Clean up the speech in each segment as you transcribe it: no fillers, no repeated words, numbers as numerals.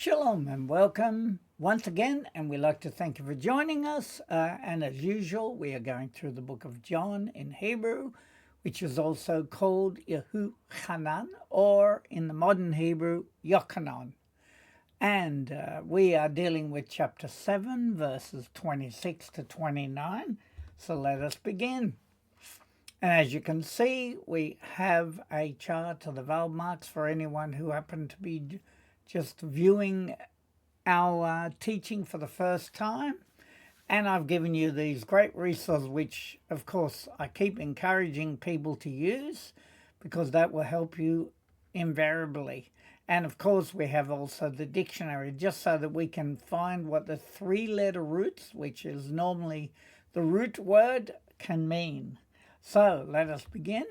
Shalom and welcome once again, and we'd like to thank you for joining us. And as usual, we are going through the book of John in Hebrew, which is also called Yehuchanan, or in the modern Hebrew, Yochanan. And we are dealing with chapter 7, verses 26 to 29. So let us begin. And as you can see, we have a chart of the vowel marks for anyone who happened to be just viewing our teaching for the first time. And I've given you these great resources, which, of course, I keep encouraging people to use because that will help you invariably. And, of course, we have also the dictionary just so that we can find what the three-letter roots, which is normally the root word, can mean. So let us begin.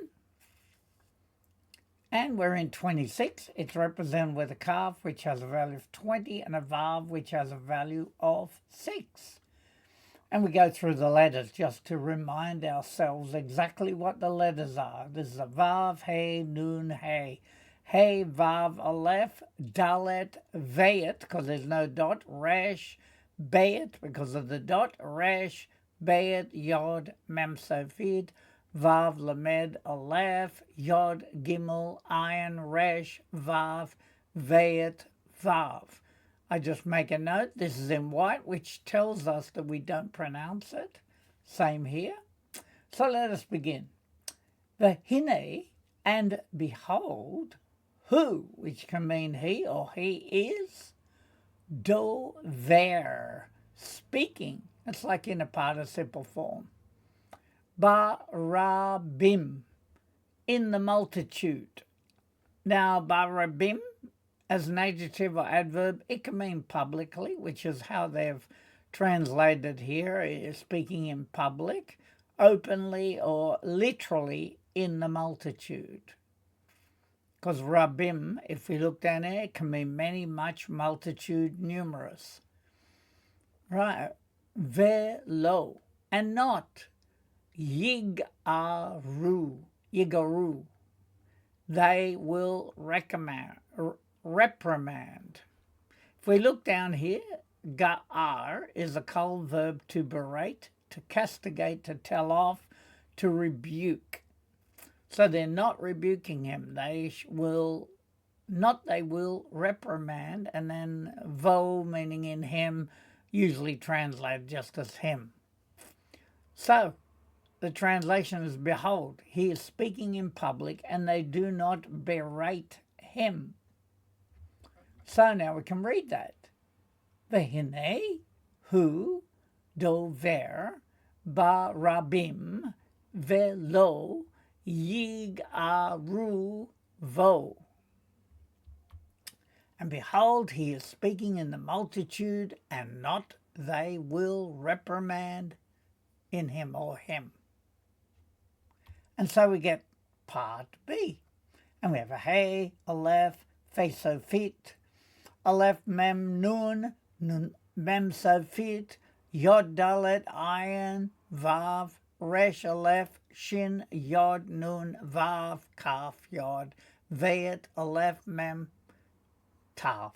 And we're in 26. It's represented with a kaf, which has a value of 20, and a vav, which has a value of 6. And we go through the letters just to remind ourselves exactly what the letters are. This is a vav, hey, nun, hey. Hey, vav, aleph, dalet, vayet, because there's no dot, resh, bayet, because of the dot, resh, bayet, yod, mem, sofid, Vav, Lamed, Aleph, Yod, Gimel, Ayin, Resh, Vav, Vayet, Vav. I just make a note. This is in white, which tells us that we don't pronounce it. Same here. So let us begin. V'hine, and behold, who, which can mean he or he is, dover, speaking. It's like in a participle form. Barabim, in the multitude. Now, barabim, as an adjective or adverb, it can mean publicly, which is how they've translated here, is speaking in public, openly, or literally in the multitude. Because rabim, if we look down there, it can mean many, much, multitude, numerous. Right. Velo, and not. Yigaru, they will reprimand. If we look down here, ga'ar is a cold verb to berate, to castigate, to tell off, to rebuke. So they're not rebuking him. They will reprimand, and then vo meaning in him, usually translated just as him. So the translation is, behold, he is speaking in public, and they do not berate him. So now we can read that. V'hine, hu, dover, barabim, velo, yigaru, vo. And behold, he is speaking in the multitude, and not they will reprimand in him or him. And so we get part B. And we have a hey, aleph, fesofit, aleph, mem, nun, mem, sofit, yod, dalet, ayin, vav, resh, aleph, shin, yod, nun, vav, kaf, yod, vayet, aleph, mem, taf.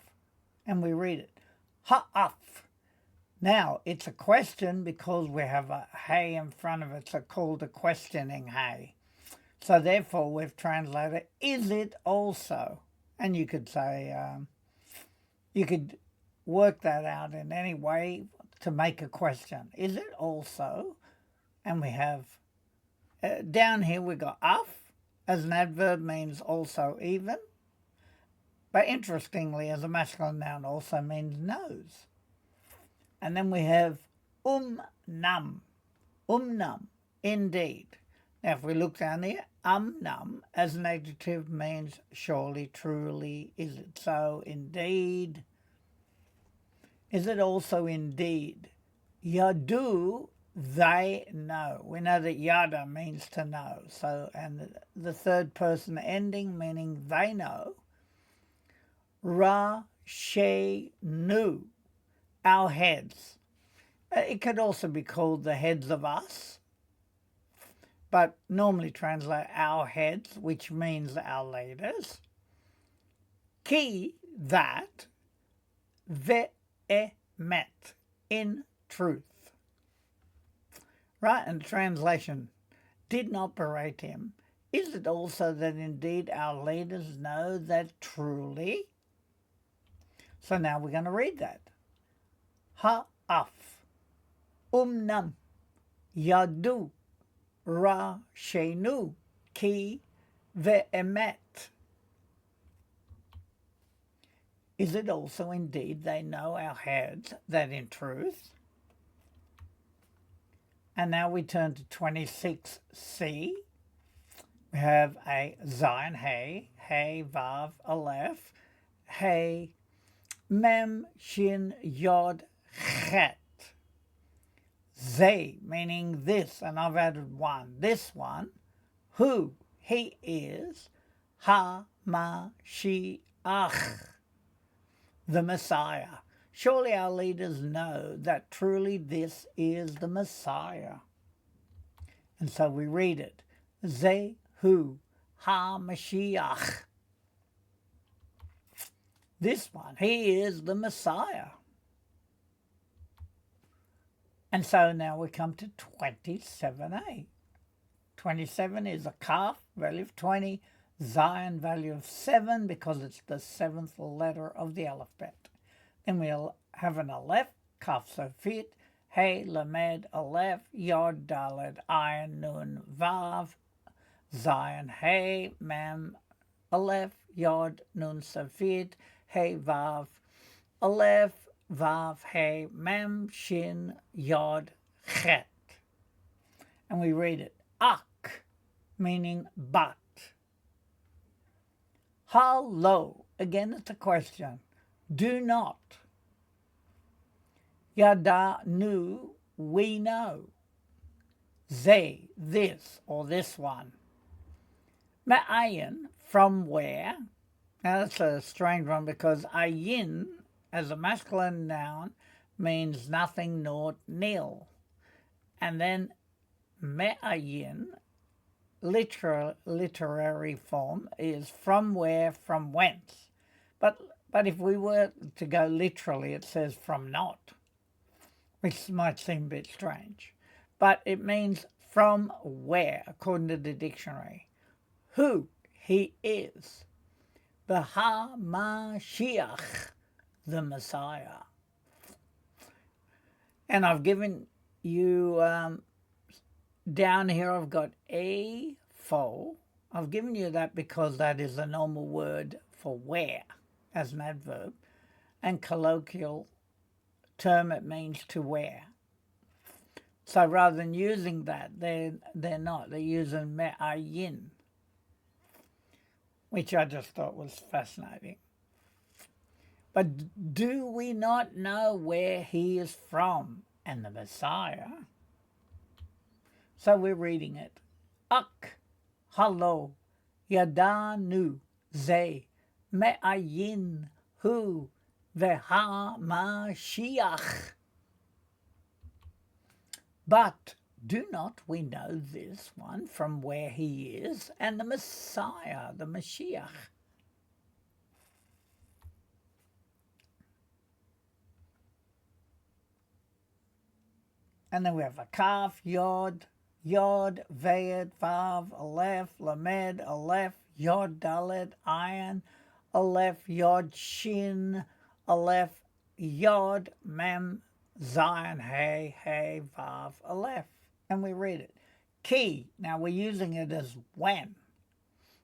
And we read it. Ha'af. Now, it's a question because we have a hey in front of it, so called a questioning hey. So therefore, we've translated, is it also? And you could say, you could work that out in any way to make a question. Is it also? And we have, down here we got af, as an adverb means also even. But interestingly, as a masculine noun also means nose. And then we have umnam, indeed. Now, if we look down here, num, as an adjective means surely, truly, is it so, indeed. Is it also indeed? Yadu, they know. We know that yada means to know. So, and the third person ending meaning they know. Ra, she, nu, our heads. It could also be called the heads of us, but normally translate our heads, which means our leaders. Ki, that, ve'emet, in truth. Right, and translation, did not berate him. Is it also that indeed our leaders know that truly? So now we're going to read that. Ha'af, umnam, yadu, ra shenu, ki ve'emet. Is it also indeed they know our heads that in truth? And now we turn to 26c. We have a Zion, Hey, Vav, Aleph, Hey, Mem, Shin, Yod, Chet. Ze, meaning this, and I've added one. This one, who, he is, Ha-ma-shi-ach, the Messiah. Surely our leaders know that truly this is the Messiah. And so we read it. Zehu ha-Mashiach. This one, he is the Messiah. And so now we come to 27a. 27 is a Kaf, value of 20, Zion, value of 7, because it's the 7th letter of the alphabet. Then we'll have an Aleph, Kaf Sofit, Hey, Lamed, Aleph, Yod, Dalet, Ayin, Nun, Vav, Zion, Hey, Mem, Aleph, Yod, Nun, Sofit, Hey, Vav, Aleph, Vav, Hey, Mem, Shin, Yod, Chet. And we read it, Ak, meaning but. Hello, again it's a question. Do not. Yada, nu, we know. Ze, this, or this one. Ma'ayin, from where? Now that's a strange one because ayin, as a masculine noun, means nothing, naught, nil. And then me'ayin, literary form, is from where, from whence. But if we were to go literally, it says from not, which might seem a bit strange. But it means from where, according to the dictionary. Who he is. The Ha-ma-shiach, the Messiah. And I've given you, down here I've got a fo. I've given you that because that is a normal word for where, as an adverb, and colloquial term it means to wear. So rather than using that, they're not. They're using me'ayin, which I just thought was fascinating. But do we not know where he is from and the Messiah? So we're reading it. Ak, halo, yadanu, ze, me'ayin, hu, veha-mashiach. But do not we know this one from where he is and the Messiah, the Mashiach? And then we have a Kaf, Yod, Vayed, Vav, Aleph, Lamed, Aleph, Yod, Dalet, Ayin, Aleph, Yod, Shin, Aleph, Yod, Mem, Zion, Hey, Vav, Aleph. And we read it. Ki, now we're using it as when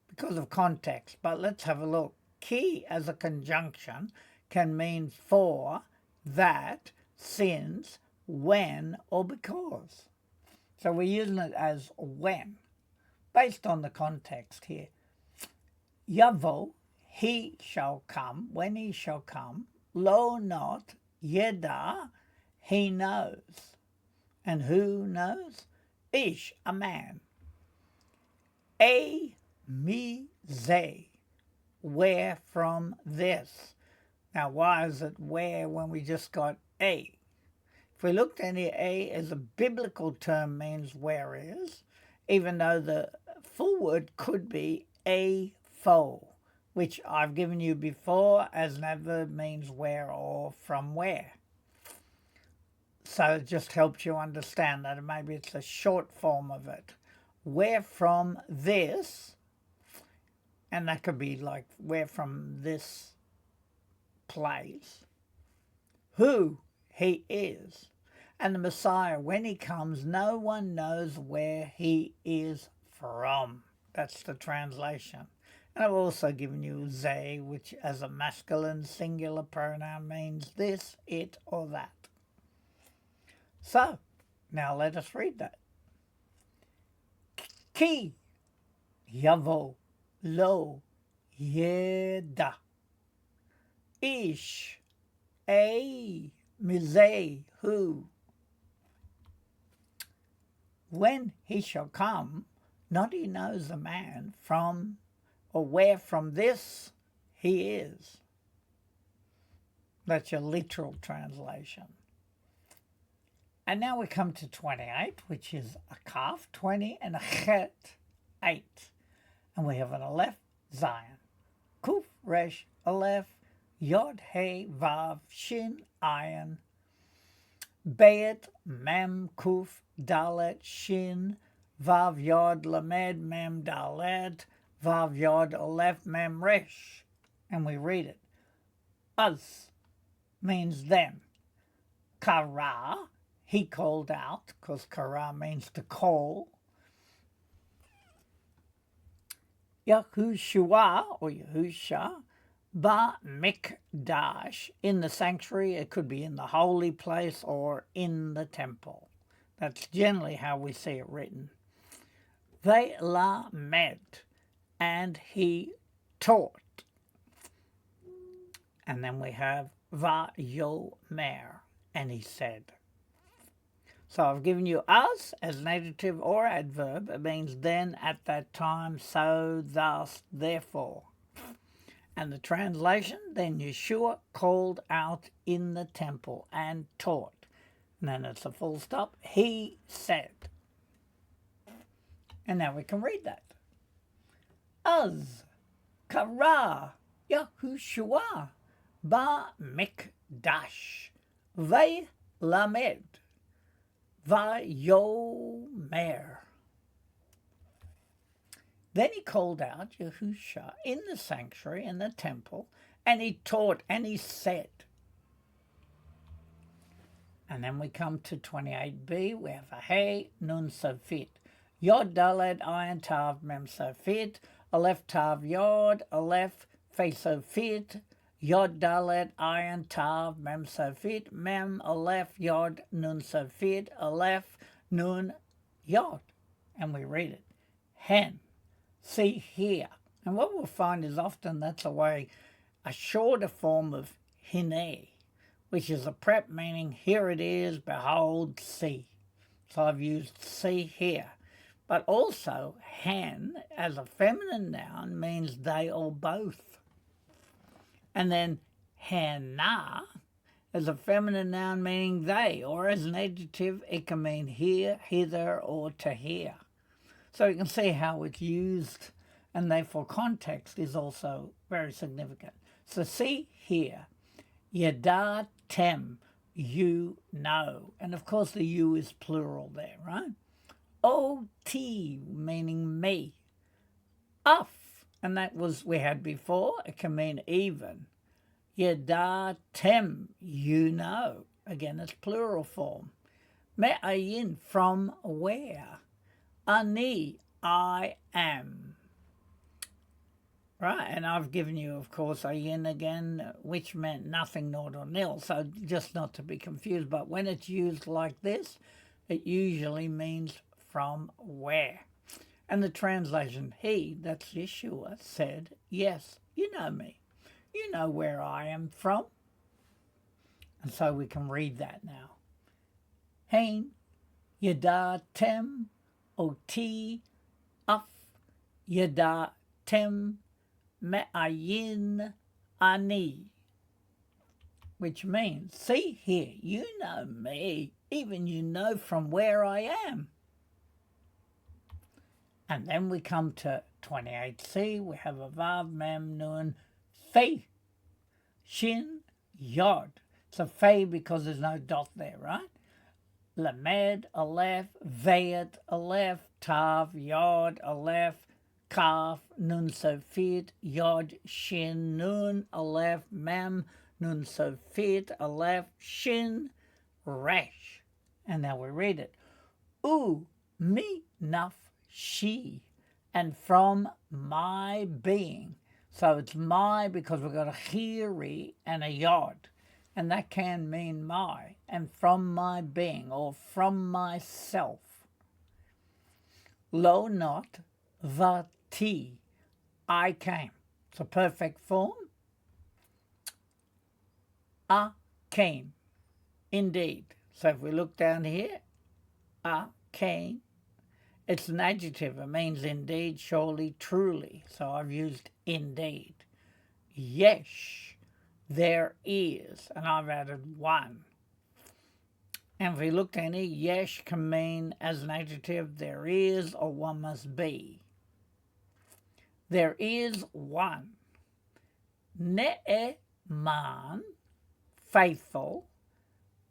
because of context, but let's have a look. Ki as a conjunction can mean for, that, since, when, or because. So we're using it as when, based on the context here. Yavo, he shall come, when he shall come. Lo not, yeda, he knows. And who knows? Ish, a man. A, me, ze, where from this. Now why is it where when we just got a? If we looked at it, a as a biblical term means where is, even though the full word could be a foe, which I've given you before as an adverb means where or from where. So it just helps you understand that. Maybe it's a short form of it. Where from this, and that could be like where from this place, who he is. And the Messiah, when he comes, no one knows where he is from. That's the translation. And I've also given you they, which as a masculine singular pronoun means this, it, or that. So, now let us read that. Ki yavo lo yeda ish a mizeh hu. When he shall come, not he knows a man from or where from this he is. That's your literal translation. And now we come to 28, which is a kaf, 20, and a chet, 8. And we have an aleph, zion. Kuf, resh, aleph, yod, he, vav, shin, ayin, bet, mem, kuf, dalet, shin, vav, yod, lamed, mem, dalet, vav, yod, aleph, mem, resh. And we read it. Az means then. Kara, he called out, because kara means to call. Yahushua, or Yahusha, ba mikdash, in the sanctuary. It could be in the holy place or in the temple. That's generally how we see it written. Ve'lamed, and he taught. And then we have vayomer, and he said. So I've given you as an adjective or adverb. It means then, at that time, so, thus, therefore. And the translation, then Yeshua called out in the temple and taught. And then it's a full stop. He said. And now we can read that. Az kara Yahushua ba mikdash ve lamed vayomer. Then he called out Yahusha in the sanctuary, in the temple, and he taught and he said. And then we come to 28b, we have a hey, nun sofit. Yod daled ayin tav mem sofit, aleph tav yod, aleph fe sofit, yod daled ayin tav mem sofit, mem aleph yod nun sofit, aleph nun yod. And we read it. Hen. See here. And what we'll find is often that's a shorter form of hine, which is a prep meaning here it is, behold, see. So I've used see here. But also hen as a feminine noun means they or both. And then hena as a feminine noun meaning they, or as an adjective it can mean here, hither, or to here. So you can see how it's used, and therefore context is also very significant. So see here, yadatem, you know. And of course the you is plural there, right? O-T, meaning me. Af, and that was we had before, it can mean even. Yadatem, you know. Again, it's plural form. Me'ayin, from where? Ani, I am. Right, and I've given you, of course, ayin again, which meant nothing, not or nil, so just not to be confused. But when it's used like this, it usually means from where. And the translation, he, that's Yeshua, said, yes, you know me. You know where I am from. And so we can read that now. Hein, yadatem, oti, af, yadatem, me'ayin, ani. Which means, see here, you know me, even you know from where I am. And then we come to 28c, we have a Vav, Mem, Nun, Fe, Shin, Yod. It's a Fe because there's no dot there, right? Lamed, Aleph, Vayet, Aleph, Tav, Yod, Aleph, Kaf, Nun Sofit, Yod, Shin, Nun, Aleph, Mem, Nun Sofit, Aleph, Shin, Resh. And now we read it. U, mi, naf, she, and from my being. So it's my because we've got a chiri and a yod. And that can mean my, and from my being, or from myself. Lo, not, vati, I came. It's a perfect form. I came, indeed. So if we look down here, I came. It's an adjective. It means indeed, surely, truly. So I've used indeed. Yesh, there is, and I've added one. And if we look down here, yesh can mean as an adjective, there is or one must be. There is one. Ne'eman, faithful.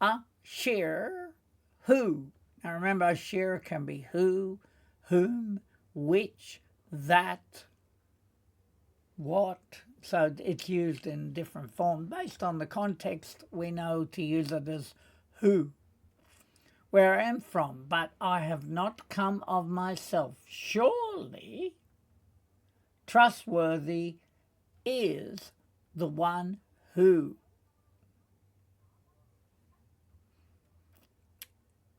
Asher, who. Now remember, asher can be who, whom, which, that, what. So it's used in different forms. Based on the context, we know to use it as who. Where I am from, but I have not come of myself. Surely, trustworthy is the one who.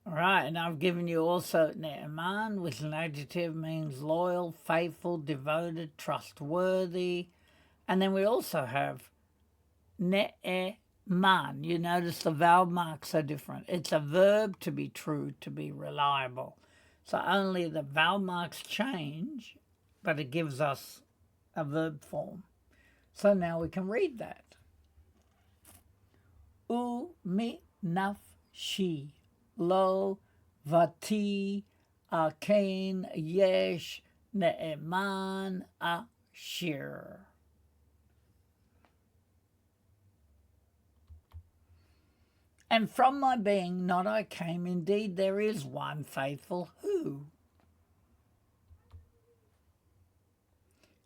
All right, and I've given you also Ne'eman, which an adjective means loyal, faithful, devoted, trustworthy. And then we also have Ne'eman. You notice the vowel marks are different. It's a verb to be true, to be reliable. So only the vowel marks change, but it gives us a verb form. So now we can read that. U, mi, naf, she. Lo, vati, akain, yesh, ne'eman, ashir. And from my being, not I came, indeed there is one faithful who.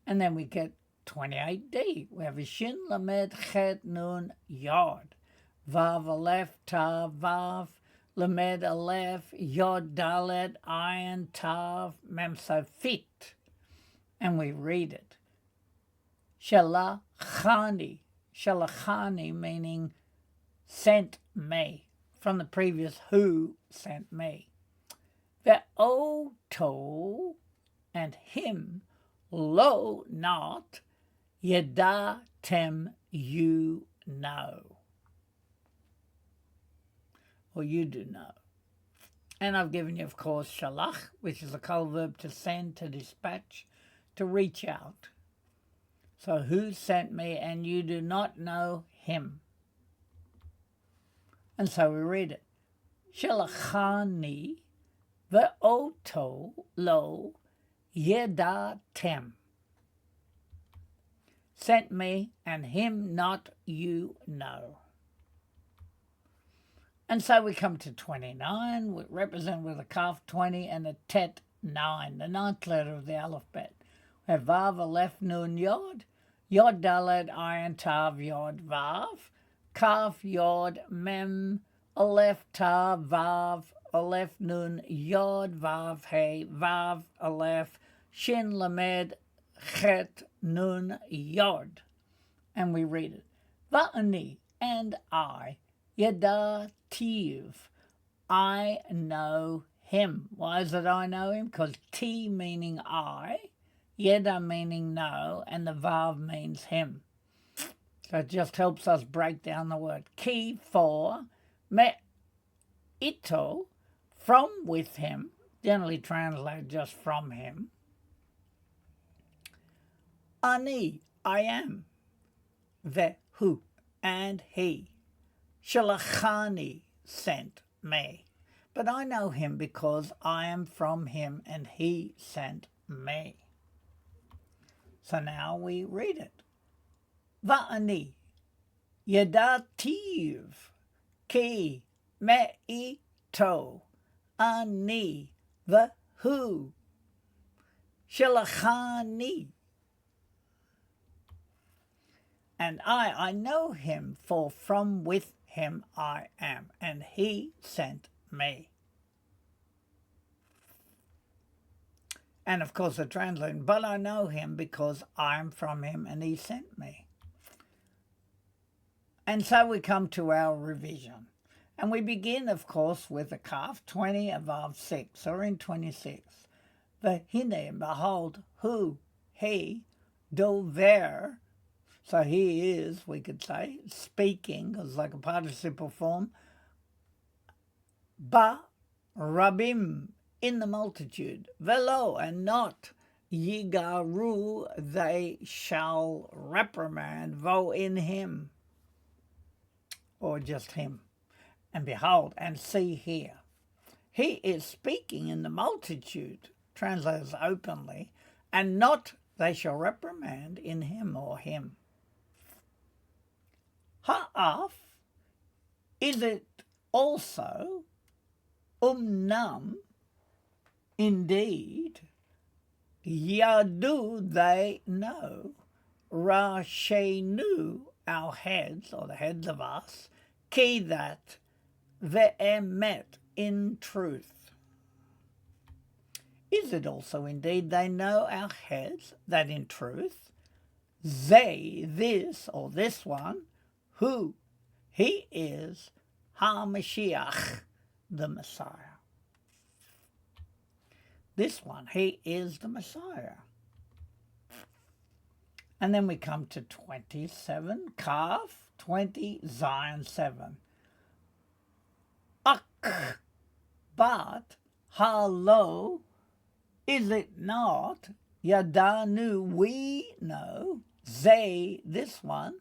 And then we get 28d. We have a shin, lamed, chet, nun, yod. Vav, aleph, tav, vav. Lamed, aleph, yod, dalet, ayin, tav, mem, sofit. And we read it. Shalachani. Shalachani meaning sent me. From the previous who sent me. Ve'oto, and him, lo, not, yedatem, you know. Or you do know. And I've given you, of course, shalach, which is a kol verb to send, to dispatch, to reach out. So who sent me, and you do not know him. And so we read it. Shalachani ve'oto lo yedatem. Sent me, and him not you know. And so we come to 29, represented with a kaf 20 and a tet 9, the ninth letter of the alphabet. We have vav, aleph, nun, yod, yod, dalet, ayin, tav, yod, vav, kaf, yod, mem, aleph, tav, vav, aleph, nun, yod, vav, hey, vav, aleph, shin, lamed, chet, nun, yod. And we read it. Va'ani, and I, Yedativ, I know him. Why is it I know him? Because T meaning I, Yeda meaning know, and the Vav means him. So it just helps us break down the word. Ki for, me ito, from with him, generally translated just from him. Ani, I am. Vehu, and he. Shalachani, sent me. But I know him because I am from him and he sent me. So now we read it. Va'ani yadativ ki me'ito ani v'hu shalachani. And I know him, for from with him I am, and he sent me. And of course the translation, but I know him because I am from him and he sent me. And so we come to our revision. And we begin, of course, with the calf, 20 above 6, or in 26. V'hine, behold, who, he, dover. So he is, we could say, speaking, it's like a participle form. Ba rabim, in the multitude. Velo, and not. Yigaru, they shall reprimand. Vo, in him. Or just him. And behold, and see here. He is speaking in the multitude, translates openly, and not they shall reprimand in him or him. Ha'af, is it also, umnam, indeed, yadu, they know, rashenu, our heads, or the heads of us, ki, that, ve'emet, in truth. Is it also indeed they know, our heads, that in truth, they, this, or this one, who, he is, HaMashiach, the Messiah. This one, he is the Messiah. And then we come to 27, Kaf, 20, Zion 7. Ak, but, halo, is it not, Yadanu, we know, they, this one,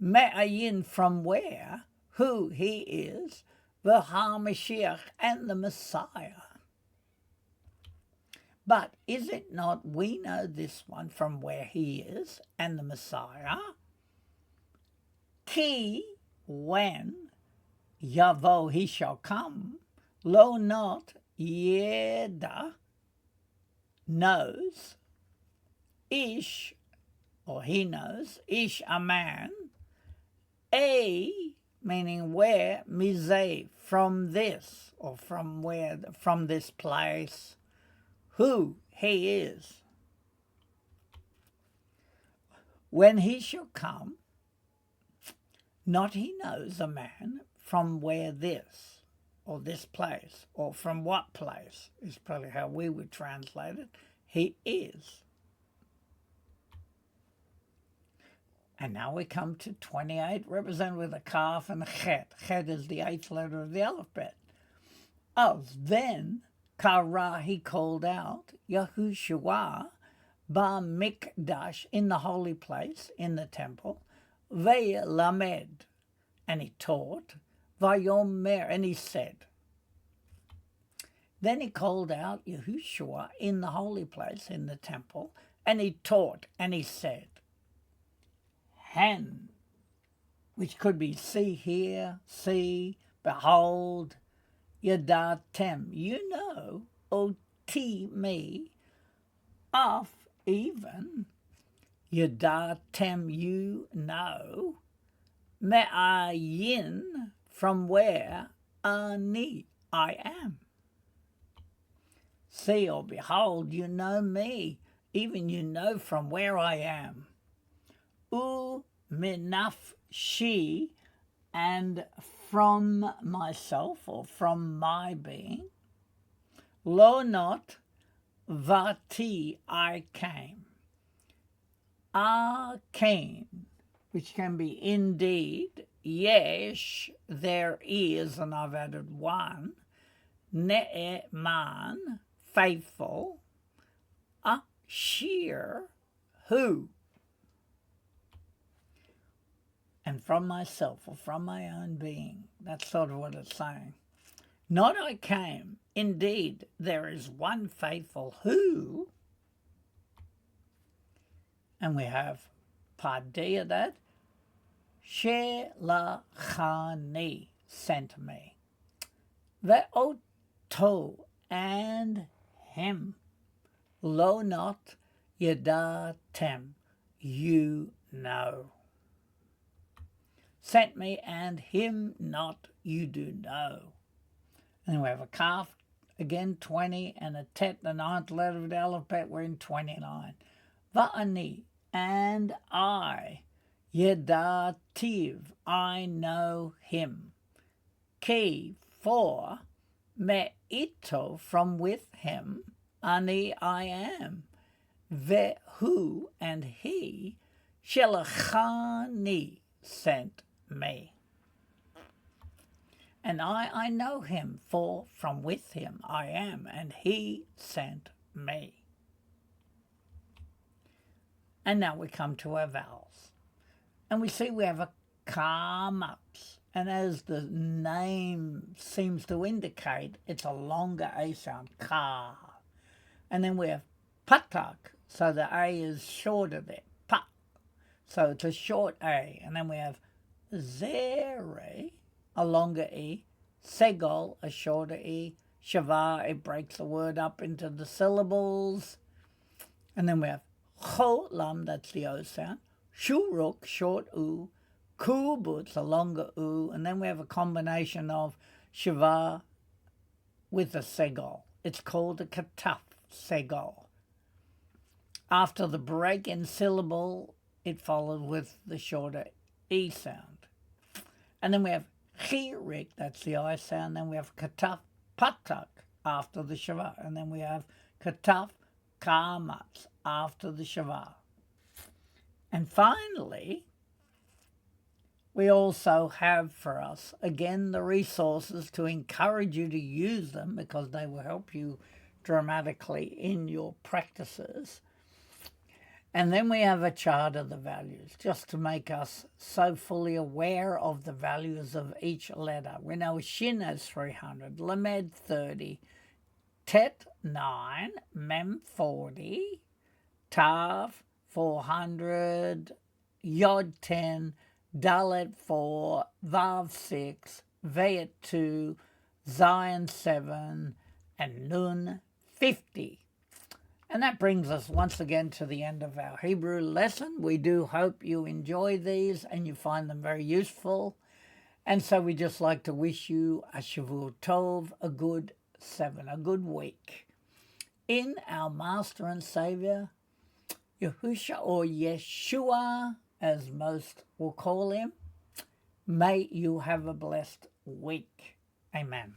Me'ayin, from where, who he is, the HaMashiach, and the Messiah. But is it not we know this one from where he is, and the Messiah? Ki, when, Yavo, he shall come, lo, not, Yeda, knows, Ish, or he knows, Ish, a man, A, meaning where, Mizeh, from this, or from where, from this place, who he is. When he shall come, not he knows a man from where this, or this place, or from what place, is probably how we would translate it, he is. And now we come to 28, represented with a calf and a chet. Chet is the 8th letter of the alphabet. Then Kara, he called out, Yahushua, Ba Mikdash, in the holy place, in the temple, Ve'lamed, and he taught, Vayomer, and he said. Then he called out Yahushua in the holy place, in the temple, and he taught, and he said, Hen, which could be see here, see, behold, Yadatem, you know, oti, me, of, even, Yadatem, you know, me'ayin, from where, ani, I am. See or behold, you know me, even you know from where I am. U minafshi, and from myself, or from my being. Lo, not, vati, I came. I came, which can be indeed, yesh, there is, and I've added one, ne'eman, faithful, ashir, who, and from myself, or from my own being. That's sort of what it's saying. Not I came. Indeed, there is one faithful who, And we have part D of that. Shelachani, sent me. Ve'oto, and him. Lo not yadatem, you know. Sent me, and him not you do know. And then we have a calf, again 20, and a tet, the ninth letter of the alphabet, we're in 29. Va'ani, and I, yedativ, I know him. Ki, for, me'ito, from with him, ani, I am. Vehu, and he, shelachani, sent me. And I know him, for from with him I am, and he sent me. And now we come to our vowels. And we see we have a ka-mups. And as the name seems to indicate, it's a longer A sound, ka. And then we have patak, so the A is shorter there, pa. So it's a short A. And then we have zere, a longer E, segol, a shorter E, shava, it breaks the word up into the syllables. And then we have cholam, that's the O sound, shuruk, short U, kubutz, a longer U, and then we have a combination of shava with a segol. It's called a kataf segol. After the break in syllable, it followed with the shorter E sound. And then we have chirik, that's the I sound. Then we have kataf patak after the shava. And then we have kataf kamatz after the shava. And finally, we also have for us, again, the resources to encourage you to use them because they will help you dramatically in your practices. And then we have a chart of the values, just to make us so fully aware of the values of each letter. We know Shin has 300, Lamed 30, Tet 9, Mem 40, Tav 400, Yod 10, Dalet 4, Vav 6, Vayet 2, Zion 7, and Nun 50. And that brings us once again to the end of our Hebrew lesson. We do hope you enjoy these and you find them very useful. And so we just like to wish you a Shavua Tov, a good week. In our Master and Saviour, Yahusha, or Yeshua, as most will call him, may you have a blessed week. Amen.